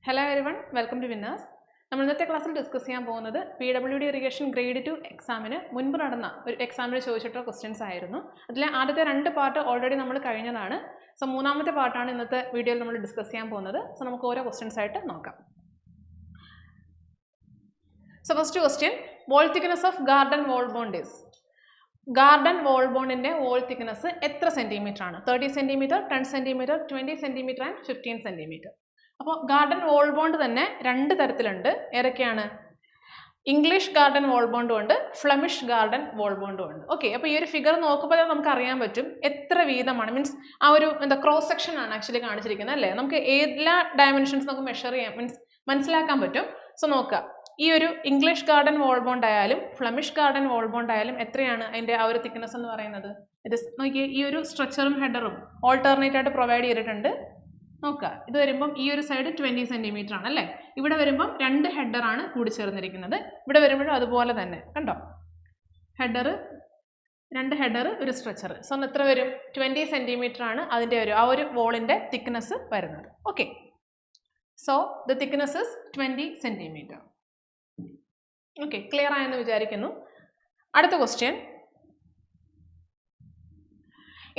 Hello everyone, welcome to Winners. നമ്മൾ ഇന്നത്തെ ക്ലാസ്സിൽ ഡിസ്കസ് ചെയ്യാൻ പോകുന്നത് PWD ഇറിഗേഷൻ ഗ്രേഡ് 2 എക്സാമിന് മുൻപ് നടന്ന ഒരു എക്സാമിന് ചോദിച്ചിട്ടുള്ള ക്വസ്റ്റ്യൻസ് ആയിരുന്നു. അതിലെ ആദ്യത്തെ രണ്ട് പാർട്ട് ഓൾറെഡി നമ്മൾ കഴിഞ്ഞതാണ്. സോ മൂന്നാമത്തെ പാർട്ടാണ് ഇന്നത്തെ വീഡിയോയിൽ നമ്മൾ ഡിസ്കസ് ചെയ്യാൻ പോകുന്നത്. സോ നമുക്ക് ഓരോ ക്വസ്റ്റ്യൻസ് ആയിട്ട് നോക്കാം. So first question, wall thickness of garden wall bond is. Garden wall ബോണ്ടിന്റെ വോൾ തിക്നെസ് എത്ര സെന്റിമീറ്റർ ആണ്? 30 centimetre, 10 centimetre, 20 centimetre and 15 centimetre. അപ്പോൾ ഗാർഡൻ വോൾ ബോണ്ട് തന്നെ രണ്ട് തരത്തിലുണ്ട്. ഏതൊക്കെയാണ്? ഇംഗ്ലീഷ് ഗാർഡൻ വോൾ ബോണ്ടും ഉണ്ട്, ഫ്ലെമിഷ് ഗാർഡൻ വോൾ ബോണ്ടും ഉണ്ട്. ഓക്കെ, അപ്പോൾ ഈ ഒരു ഫിഗർ നോക്കുമ്പോൾ നമുക്ക് അറിയാൻ പറ്റും എത്ര വീതമാണ്, മീൻസ് ആ ഒരു ക്രോസ് സെക്ഷൻ ആണ് ആക്ച്വലി കാണിച്ചിരിക്കുന്നത് അല്ലേ. നമുക്ക് എല്ലാ ഡയമെൻഷൻസ് നമുക്ക് മെഷർ ചെയ്യാം, മീൻസ് മനസ്സിലാക്കാൻ പറ്റും. സോ നോക്കുക, ഈ ഒരു ഇംഗ്ലീഷ് ഗാർഡൻ വോൾ ബോണ്ട് ആയാലും ഫ്ലെമിഷ് ഗാർഡൻ വോൾ ബോണ്ട് ആയാലും എത്രയാണ് അതിൻ്റെ ആ ഒരു തിക്നെസ് എന്ന് പറയുന്നത്? ഇത് നോക്കിയേ, ഈ ഒരു സ്ട്രക്ചറും ഹെഡറും ഓൾട്ടർനേറ്റ് ആയിട്ട് പ്രൊവൈഡ് ചെയ്തിട്ടുണ്ട്. നോക്കുക, ഇത് വരുമ്പം ഈ ഒരു സൈഡ് 20 സെന്റിമീറ്റർ ആണ് അല്ലേ. ഇവിടെ വരുമ്പം രണ്ട് ഹെഡറാണ് കൂടിച്ചേർന്നിരിക്കുന്നത്. ഇവിടെ വരുമ്പോഴും അതുപോലെ തന്നെ കണ്ടോ, ഹെഡർ, രണ്ട് ഹെഡർ, ഒരു സ്ട്രക്ചർ. സോ എത്ര വരും? 20 സെന്റിമീറ്റർ ആണ് അതിൻ്റെ ആ ഒരു വോളിൻ്റെ തിക്നെസ് വരുന്നത്. Okay, so the thickness is 20 centimetre. Okay, clear ആയെന്ന് വിചാരിക്കുന്നു. അടുത്ത question,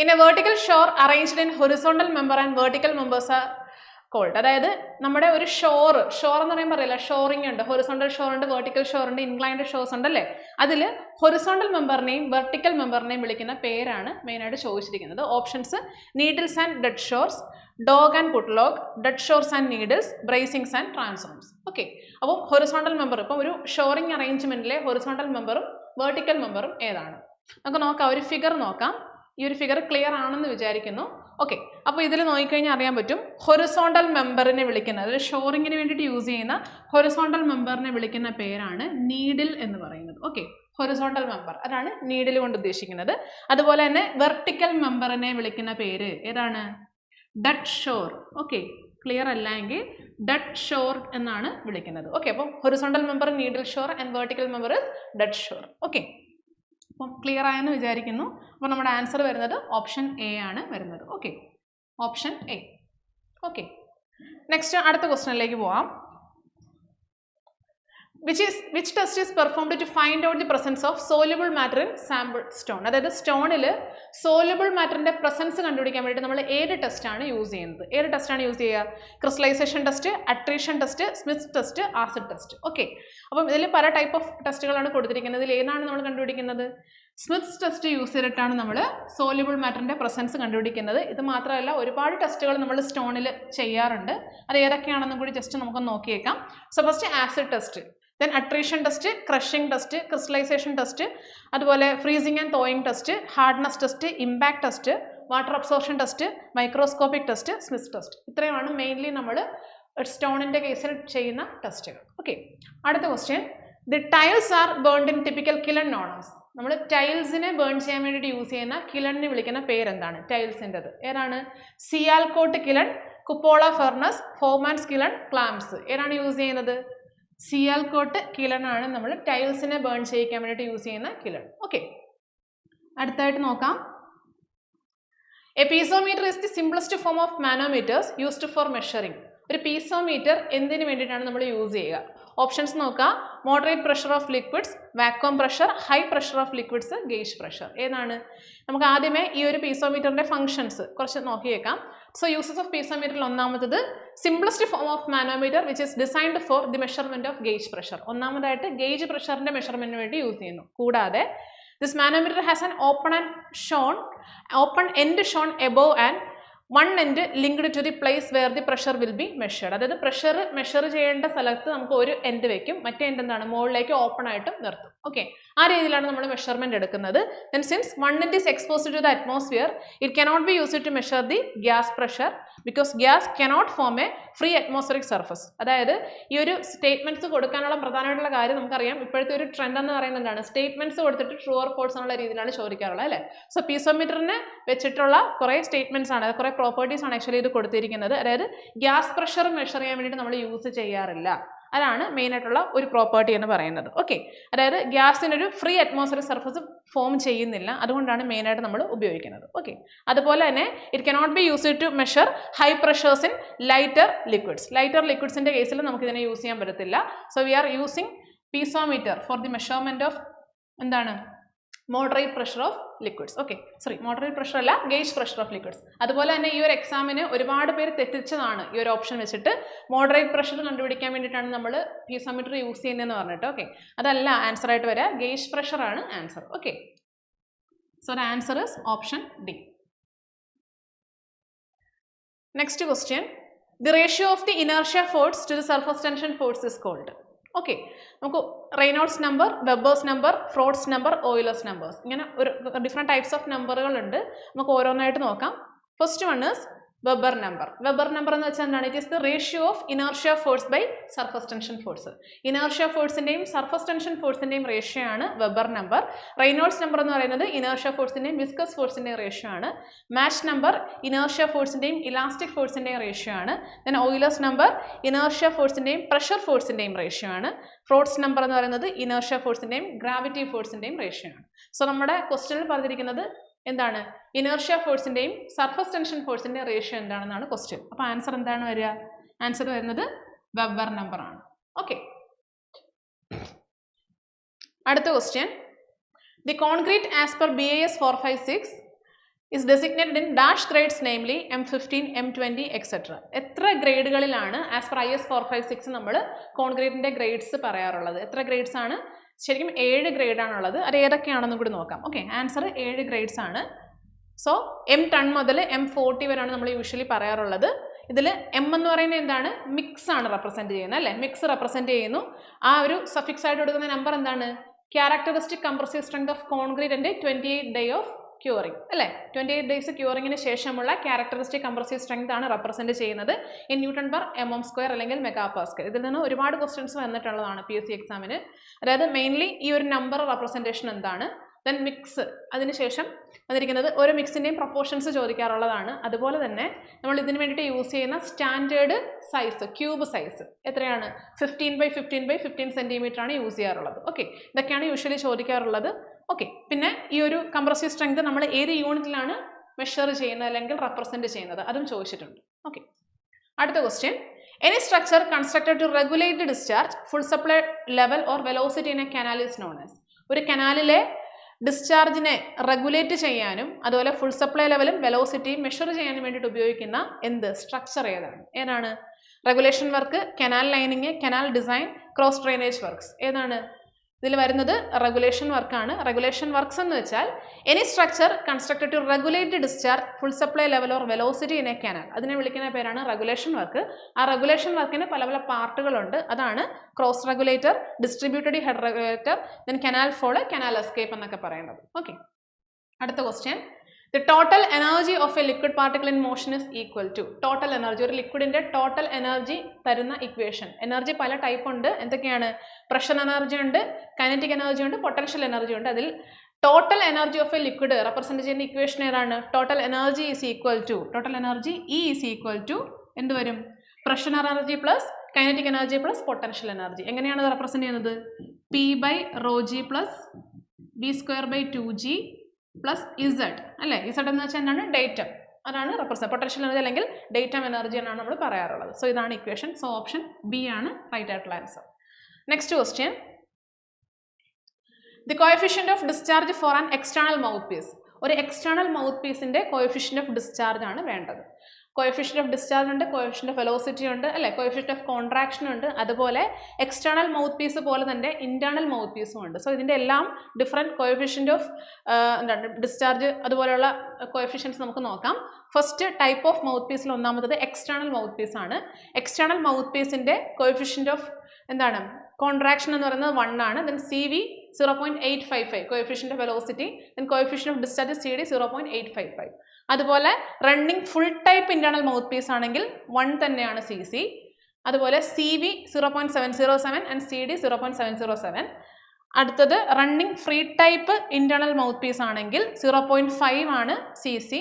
in a vertical shore arranged in horizontal member and vertical members are called. അതായത് നമ്മുടെ ഒരു ഷോർ എന്ന് പറയുമ്പോൾ അറിയില്ല, ഷോറിംഗ് ഉണ്ട്, ഹൊറിസോണ്ടൽ ഷോർ ഉണ്ട്, വെർട്ടിക്കൽ ഷോർ ഉണ്ട്, ഇൻക്ലൈൻഡ് ഷോർസ് ഉണ്ട് അല്ലേ. അതിൽ ഹൊറിസോണ്ടൽ മെമ്പറിനെയും വെർട്ടിക്കൽ മെമ്പറിനെയും വിളിക്കുന്ന പേരാണ് മെയിനായിട്ട് ചോദിച്ചിരിക്കുന്നത്. Options: needles and dead shores, dog and putlog, dead shores and needles, bracings and transforms. Okay, അപ്പം ഹൊറിസോണ്ടൽ മെമ്പർ, ഇപ്പം ഒരു ഷോറിംഗ് അറേഞ്ച്മെന്റിലെ ഹൊറിസോണ്ടൽ മെമ്പറും വെർട്ടിക്കൽ മെമ്പറും ഏതാണ്? നമുക്ക് നോക്കാം, ഒരു ഫിഗർ നോക്കാം. ഈ ഒരു ഫിഗർ ക്ലിയർ ആണെന്ന് വിചാരിക്കുന്നു. ഓക്കെ, അപ്പോൾ ഇതിൽ നോക്കിക്കഴിഞ്ഞാൽ അറിയാൻ പറ്റും ഹൊറിസോണ്ടൽ മെമ്പറിനെ വിളിക്കുന്ന, അതായത് ഷോറിങ്ങിന് വേണ്ടിയിട്ട് യൂസ് ചെയ്യുന്ന ഹൊറിസോണ്ടൽ മെമ്പറിനെ വിളിക്കുന്ന പേരാണ് നീഡിൽ എന്ന് പറയുന്നത്. ഓക്കെ, ഹൊറിസോണ്ടൽ മെമ്പർ അതാണ് നീഡിൽ കൊണ്ട് ഉദ്ദേശിക്കുന്നത്. അതുപോലെ തന്നെ വെർട്ടിക്കൽ മെമ്പറിനെ വിളിക്കുന്ന പേര് ഏതാണ്? Dead shore. ഓക്കെ, ക്ലിയർ അല്ല എങ്കിൽ ഡെഡ് ഷോർ എന്നാണ് വിളിക്കുന്നത്. ഓക്കെ, അപ്പം horizontal member needle shore and vertical member dead shore. Okay, അപ്പം ക്ലിയർ ആയെന്ന് വിചാരിക്കുന്നു. അപ്പോൾ നമ്മുടെ ആൻസർ വരുന്നത് ഓപ്ഷൻ എ ആണ് വരുന്നത്. Okay, option A. Okay, next അടുത്ത ക്വസ്റ്റ്യനിലേക്ക് പോവാം. Which test is performed to find out the presence of soluble matter in sample stone? അതായത് സ്റ്റോണിൽ സോലുബിൾ മാറ്ററിന്റെ പ്രസൻസ് കണ്ടുപിടിക്കാൻ വേണ്ടി നമ്മൾ ഏത് ടെസ്റ്റ് ആണ് യൂസ് ചെയ്യുന്നത്? ഏത് ടെസ്റ്റ് ആണ് യൂസ് ചെയ്യുക? Crystallisation test, attrition test, Smith test, acid test. Okay, അപ്പം ഇതിൽ പല ടൈപ്പ് ഓഫ് ടെസ്റ്റുകളാണ് കൊടുത്തിരിക്കുന്നത്. ഇതിൽ ഏതാണ് നമ്മൾ കണ്ടുപിടിക്കുന്നത്? സ്മിത്ത് ടെസ്റ്റ് യൂസ് ചെയ്തിട്ടാണ് നമ്മൾ സോലുബിൾ മാറ്ററിന്റെ പ്രസൻസ് കണ്ടുപിടിക്കുന്നത്. ഇത് മാത്രമല്ല, ഒരുപാട് ടെസ്റ്റുകൾ നമ്മൾ സ്റ്റോണിൽ ചെയ്യാറുണ്ട്. അത് ഏതൊക്കെയാണെന്നും കൂടി ജസ്റ്റ് നമുക്ക് നോക്കിയേക്കാം. So first acid test, then attrition test, crushing test, crystallisation test, അതുപോലെ freezing and thawing test, hardness test, impact test, water absorption test, microscopic test, Smith test. ഇത്രയുമാണ് മെയിൻലി നമ്മൾ സ്റ്റോണിൻ്റെ കേസിൽ ചെയ്യുന്ന ടെസ്റ്റുകൾ. ഓക്കെ, അടുത്ത question, the tiles are burned in typical kiln known as. നമ്മൾ ടൈൽസിനെ ബേൺ ചെയ്യാൻ വേണ്ടിയിട്ട് യൂസ് ചെയ്യുന്ന കിലണിനെ വിളിക്കുന്ന പേരെന്താണ്? ടൈൽസിൻ്റെത് ഏതാണ്? Sialkot kiln, cupola furnace, Hoffmann's kiln, clamps. ഏതാണ് യൂസ് ചെയ്യുന്നത്? സിയാൽകോട്ട് കിലണാണ് നമ്മൾ ടൈൽസിനെ ബേൺ ചെയ്യിക്കാൻ വേണ്ടിയിട്ട് യൂസ് ചെയ്യുന്ന കിലൺ. ഓക്കെ, അടുത്തായിട്ട് നോക്കാം. A piezometer is the simplest form of manometers used for measuring. ഒരു പീസോമീറ്റർ എന്തിനു വേണ്ടിയിട്ടാണ് നമ്മൾ യൂസ് ചെയ്യുക? ഓപ്ഷൻസ് നോക്കാം. Moderate pressure of liquids, vacuum pressure, high pressure of liquids, gauge pressure. ഏതാണ്? നമുക്ക് ആദ്യമേ ഈ ഒരു പീസോമീറ്ററിന്റെ ഫംഗ്ഷൻസ് കുറച്ച് നോക്കിയേക്കാം. സോ യൂസസ് ഓഫ് പീസോമീറ്ററിൽ ഒന്നാമത്തത് simplest form of manometer which is designed for the measurement of gauge pressure. ഒന്നാമതായിട്ട് ഗേജ് പ്രഷറിന്റെ മെഷർമെന്റിന് വേണ്ടി യൂസ് ചെയ്യുന്നു. കൂടാതെ this manometer has an open end shown above and one end linked to the place where the pressure will be measured. അതായത് pressure measure ചെയ്യേണ്ട സ്ഥലത്ത് നമുക്ക് ഒരു end വെക്കും, മറ്റേ എൻഡ് എന്താണ് മുകളിലേക്ക് ഓപ്പൺ ആയിട്ട് നിർത്തും. ഓക്കെ, ആ രീതിയിലാണ് നമ്മൾ മെഷർമെന്റ് എടുക്കുന്നത്. Then since one end is exposed to the atmosphere, it cannot be used to measure the gas pressure because gas cannot form a free atmospheric surface. അതായത് ഈ ഒരു സ്റ്റേറ്റ്മെന്റ്സ് കൊടുക്കാനുള്ള പ്രധാനമായിട്ടുള്ള കാര്യം നമുക്കറിയാം, ഇപ്പോഴത്തെ ഒരു ട്രെൻഡ് എന്ന് പറയുന്നതാണ് സ്റ്റേറ്റ്മെന്റ്സ് കൊടുത്തിട്ട് ട്രൂ ഓർ ഫോൾസ് എന്നുള്ള രീതിയിലാണ് ചോദിക്കാറുള്ളത് അല്ലേ. സോ പീസോമീറ്ററിനെ വെച്ചിട്ടുള്ള കുറേ സ്റ്റേറ്റ്മെന്റ്സ് ആണ്, കുറേ പ്രോപ്പർട്ടീസ് ആണ് ആക്ച്വലി ഇത് കൊടുത്തിരിക്കുന്നത്. അതായത് ഗ്യാസ് പ്രഷർ മെഷർ ചെയ്യാൻ വേണ്ടിയിട്ട് നമ്മൾ യൂസ് ചെയ്യാറില്ല. അതാണ് മെയിനായിട്ടുള്ള ഒരു പ്രോപ്പർട്ടി എന്ന് പറയുന്നത്. ഓക്കെ, അതായത് ഗ്യാസിനൊരു ഫ്രീ അറ്റ്മോസ്ഫിയറിക് സർഫസ് ഫോം ചെയ്യുന്നില്ല, അതുകൊണ്ടാണ് മെയിനായിട്ട് നമ്മൾ ഉപയോഗിക്കുന്നത്. ഓക്കെ, അതുപോലെ തന്നെ it cannot be used to measure high pressures in lighter liquids. Lighter ലിക്വിഡ്സിൻ്റെ കേസിൽ നമുക്ക് ഇതിനെ യൂസ് ചെയ്യാൻ പറ്റത്തില്ല. So we are using piezometer for the measurement of എന്താണ് moderate pressure of liquids. Okay, sorry moderate pressure അല്ല, ഗേജ് പ്രഷർ ഓഫ് ലിക്വിഡ്സ്. അതുപോലെ തന്നെ ഈ ഒരു എക്സാമിന് ഒരുപാട് പേര് തെറ്റിച്ചതാണ് ഈ ഒരു ഓപ്ഷൻ വെച്ചിട്ട്. മോഡറേറ്റ് പ്രഷർ കണ്ടുപിടിക്കാൻ വേണ്ടിയിട്ടാണ് നമ്മൾ പീസോമീറ്റർ യൂസ് ചെയ്യുന്നതെന്ന് പറഞ്ഞിട്ട്. ഓക്കെ, അതല്ല ആൻസർ ആയിട്ട് വരിക, ഗേജ് പ്രഷർ ആണ് answer. Okay, so the answer is option D. Next question, the ratio of the inertia force to the surface tension force is called. Okay, നമുക്ക് Reynolds number, Weber's number, Froude's number, Euler's numbers, ഇങ്ങനെ ഒരു different types of നമ്പറുകളുണ്ട്. നമുക്ക് ഓരോന്നായിട്ട് നോക്കാം. First one is Weber number. Weber number എന്ന് വെച്ചാൽ എന്താണ്? It is the ratio of inertia force by surface tension force. Inertia ഫോഴ്സിൻ്റെയും സർഫസ് ടെൻഷൻ ഫോഴ്സിൻ്റെയും റേഷ്യോ ആണ് വെബർ നമ്പർ. റെയ്നോൾഡ്സ് നമ്പർ എന്ന് പറയുന്നത് ഇനർഷ്യ ഫോഴ്സിൻ്റെയും വിസ്കസ് ഫോഴ്സിൻ്റെയും റേഷ്യോ ആണ്. മാച്ച് നമ്പർ ഇനർഷ്യ ഫോഴ്സിൻ്റെയും ഇലാസ്റ്റിക് ഫോഴ്സിൻ്റെയും റേഷ്യോ ആണ്. ദെൻ ഓയിലേഴ്സ് നമ്പർ ഇനർഷ്യ ഫോഴ്സിൻ്റെയും പ്രഷർ ഫോഴ്സിൻ്റെയും റേഷ്യോ ആണ്. ഫ്രോഡ്സ് നമ്പർ എന്ന് പറയുന്നത് ഇനർഷ്യ ഫോഴ്സിൻ്റെയും ഗ്രാവിറ്റി ഫോഴ്സിൻ്റെയും റേഷ്യോ ആണ്. സോ നമ്മുടെ ക്വസ്റ്റ്യനിൽ പറഞ്ഞിരിക്കുന്നത് എന്താണ്? ഇനർഷ്യ ഫോഴ്സിൻ്റെയും സർഫസ് ടെൻഷൻ ഫോഴ്സിൻ്റെയും റേഷ്യോ എന്താണെന്നാണ് ക്വസ്റ്റ്യൻ. അപ്പോൾ ആൻസർ എന്താണ് വരിക? ആൻസർ വരുന്നത് വെബർ നമ്പർ ആണ്. ഓക്കെ, അടുത്ത question, the concrete as per BIS 456 is designated in dash grades, namely M15, M20, etc. എത്ര ഗ്രേഡുകളിലാണ് ആസ് പെർ IS 456 നമ്മൾ കോൺക്രീറ്റിൻ്റെ ഗ്രേഡ്സ് പറയാറുള്ളത്? എത്ര ഗ്രേഡ്സ് ആണ്? ശരിക്കും 7 ഗ്രേഡാണുള്ളത്. അത് ഏതൊക്കെയാണെന്നും കൂടി നോക്കാം. ഓക്കെ, ആൻസർ 7 ഗ്രേഡ്സ് ആണ്. സോ M10 മുതൽ M40 വരെയാണ് നമ്മൾ യൂഷ്വലി പറയാറുള്ളത്. ഇതിൽ M എന്ന് പറയുന്നത് എന്താണ്? മിക്സ് ആണ് റെപ്രസെൻറ്റ് ചെയ്യുന്നത്, അല്ലേ? മിക്സ് റെപ്രസെൻറ്റ് ചെയ്യുന്നു. ആ ഒരു സഫിക്സ് ആയിട്ട് കൊടുക്കുന്ന നമ്പർ എന്താണ്? ക്യാരക്ടറിസ്റ്റിക് കംപ്രസീവ് സ്ട്രെങ്ത് ഓഫ് കോൺക്രീറ്റിൻ്റെ 28 ഡേ ഓഫ് ക്യൂറിങ്, അല്ലേ? 28 ഡേയ്സ് ക്യൂറിങ്ങിന് ശേഷമുള്ള ക്യാരക്ടറിസ്റ്റിക് കംപ്രസീവ് സ്ട്രെങ്ത് ആണ് റെപ്രസെൻറ്റ് ചെയ്യുന്നത് ഇൻ Nm², അല്ലെങ്കിൽ മെഗാപാസ്കൽ. ഇതിൽ നിന്ന് ഒരുപാട് ക്വസ്റ്റ്യൻസ് വന്നിട്ടുള്ളതാണ് PSC എക്സാമിന്. അതായത് മെയിൻലി ഈ ഒരു നമ്പർ റെപ്രസെൻറ്റേഷൻ എന്താണ്, ദെൻ മിക്സ്, അതിനുശേഷം വന്നിരിക്കുന്നത് ഓരോ മിക്സിൻ്റെയും പ്രൊപ്പോർഷൻസ് ചോദിക്കാറുള്ളതാണ്. അതുപോലെ തന്നെ നമ്മൾ ഇതിന് വേണ്ടിയിട്ട് യൂസ് ചെയ്യുന്ന സ്റ്റാൻഡേർഡ് സൈസ്, ക്യൂബ് സൈസ് എത്രയാണ്? 15x15x15 സെൻറ്റിമീറ്റർ ആണ് യൂസ് ചെയ്യാറുള്ളത്. ഓക്കെ, ഇതൊക്കെയാണ് യൂഷ്വലി ചോദിക്കാറുള്ളത്. ഓക്കെ, പിന്നെ ഈ ഒരു കംപ്രസീവ് സ്ട്രെങ്ത് നമ്മൾ ഏത് യൂണിറ്റിലാണ് മെഷർ ചെയ്യുന്നത് അല്ലെങ്കിൽ റെപ്രസെൻറ്റ് ചെയ്യുന്നത്, അതും ചോദിച്ചിട്ടുണ്ട്. ഓക്കെ, അടുത്ത question, any structure constructed to regulate discharge full supply level or velocity in a canal is known as. ഒരു കനാലിലെ ഡിസ്ചാർജിനെ റെഗുലേറ്റ് ചെയ്യാനും അതുപോലെ ഫുൾ സപ്ലൈ ലെവലും വെലോസിറ്റിയും മെഷർ ചെയ്യാനും വേണ്ടിയിട്ട് ഉപയോഗിക്കുന്ന സ്ട്രക്ചർ ഏതാണ്? Regulation work, canal lining, canal design, cross drainage works. ഏതാണ് ഇതിൽ വരുന്നത്? റെഗുലേഷൻ വർക്കാണ്. റെഗുലേഷൻ വർക്ക്സ് എന്ന് വെച്ചാൽ any structure constructed to regulate discharge full supply level or velocity in a canal. അതിനെ വിളിക്കുന്ന പേരാണ് റെഗുലേഷൻ വർക്ക്. ആ റെഗുലേഷൻ വർക്കിന് പല പല പാർട്ടുകളുണ്ട്. അതാണ് cross regulator, distributed head regulator, then canal follow, canal escape എന്നൊക്കെ പറയുന്നത്. ഓക്കെ, അടുത്ത question, the total energy of a liquid particle in motion is equal to. Total energy, ഒരു ലിക്വിഡിൻ്റെ ടോട്ടൽ എനർജി തരുന്ന ഇക്വേഷൻ. എനർജി പല ടൈപ്പ് ഉണ്ട്. എന്തൊക്കെയാണ്? Pressure energy ഉണ്ട്, കൈനറ്റിക് എനർജി ഉണ്ട്, പൊട്ടൻഷ്യൽ എനർജി ഉണ്ട്. അതിൽ total energy of a liquid represent ചെയ്യുന്ന ഇക്വേഷൻ ഏതാണ്? Total energy is equal to, total energy E is equal to എന്ത് വരും? Pressure energy plus kinetic energy plus potential energy. എങ്ങനെയാണ് അത് റെപ്രസെൻറ്റ് ചെയ്യുന്നത്? P/ρg plus V²/2g plus Z, അല്ലേ? Z എന്ന് വെച്ചാൽ എന്താണ്? ഡേറ്റം. അതാണ് റെപ്രസെൻറ്റ് പൊട്ടൻഷ്യൽ എനർജി അല്ലെങ്കിൽ ഡേറ്റം എനർജി എന്നാണ് നമ്മൾ പറയാറുള്ളത്. സോ ഇതാണ് ഇക്വേഷൻ. സോ ഓപ്ഷൻ ബി ആണ് റൈറ്റ് ആയിട്ടുള്ള answer. Next question, the coefficient of discharge for an external mouthpiece. ഒരു എക്സ്റ്റേണൽ മൗത്ത് പീസിൻ്റെ കോഎഫിഷ്യന്റ് ഓഫ് ഡിസ്ചാർജ് ആണ് വേണ്ടത്. കോഎഫിഷ്യന്റ് ഓഫ് ഡിസ്ചാർജ് ഉണ്ട്, കോഎഫിഷ്യന്റ് ഓഫ് വെലോസിറ്റി ഉണ്ട്, അല്ലേ? കോഎഫിഷ്യന്റ് ഓഫ് കോൺട്രാക്ഷൻ ഉണ്ട്. അതുപോലെ എക്സ്റ്റേണൽ മൗത്ത് പീസ് പോലെ തന്നെ ഇന്റേണൽ മൗത്ത് പീസും ഉണ്ട്. സോ ഇതിൻ്റെ എല്ലാം ഡിഫറെൻറ്റ് കോഎഫിഷ്യന്റ് ഓഫ് ഡിസ്ചാർജ് അതുപോലെയുള്ള കോഎഫിഷ്യൻസ് നമുക്ക് നോക്കാം. ഫസ്റ്റ് ടൈപ്പ് ഓഫ് മൗത്ത് പീസിൽ ഒന്നാമത്തത് എക്സ്റ്റേണൽ മൗത്ത് പീസ് ആണ്. എക്സ്റ്റേണൽ മൗത്ത് പീസിൻ്റെ കോഎഫിഷ്യന്റ് ഓഫ് കോൺട്രാക്ഷൻ എന്ന് പറയുന്നത് 1 ആണ്. Then CV 0.855 coefficient of velocity, then coefficient of discharge CD 0.855. അതുപോലെ running full type internal mouthpiece ആണെങ്കിൽ 1 തന്നെയാണ് CC. അതുപോലെ CV 0.707 ആൻഡ് CD 0.707. അടുത്തത് running free type internal mouthpiece ആണെങ്കിൽ 0.5 ആണ് CC.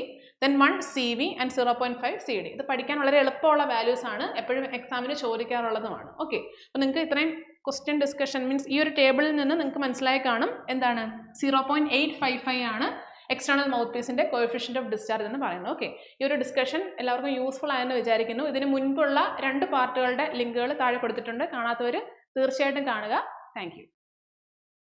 Then 1 CV and 0.5 CD. ഇത് പഠിക്കാൻ വളരെ എളുപ്പമുള്ള വാല്യൂസ് ആണ്, എപ്പോഴും എക്സാമിന് ചോദിക്കാറുള്ളതുമാണ്. ഓക്കെ, അപ്പോൾ നിങ്ങൾക്ക് ഇത്രയും ക്വസ്റ്റ്യൻ ഡിസ്കഷൻ മീൻസ് ഈ ഒരു ടേബിളിൽ നിന്ന് നിങ്ങൾക്ക് മനസ്സിലായി കാണും എന്താണ് 0.855 ആണ് എക്സ്റ്റേണൽ മൗത്ത് പീസിൻ്റെ കോഎഫിഷ്യന്റ് ഓഫ് ഡിസ്ചാർജ് എന്ന് പറയുന്നത്. ഓക്കെ, ഈ ഒരു ഡിസ്കഷൻ എല്ലാവർക്കും യൂസ്ഫുൾ ആയെന്ന് വിചാരിക്കുന്നു. ഇതിന് മുൻപുള്ള 2 പാർട്ടുകളുടെ ലിങ്കുകൾ താഴെ കൊടുത്തിട്ടുണ്ട്, കാണാത്തവർ തീർച്ചയായിട്ടും കാണുക. Thank you.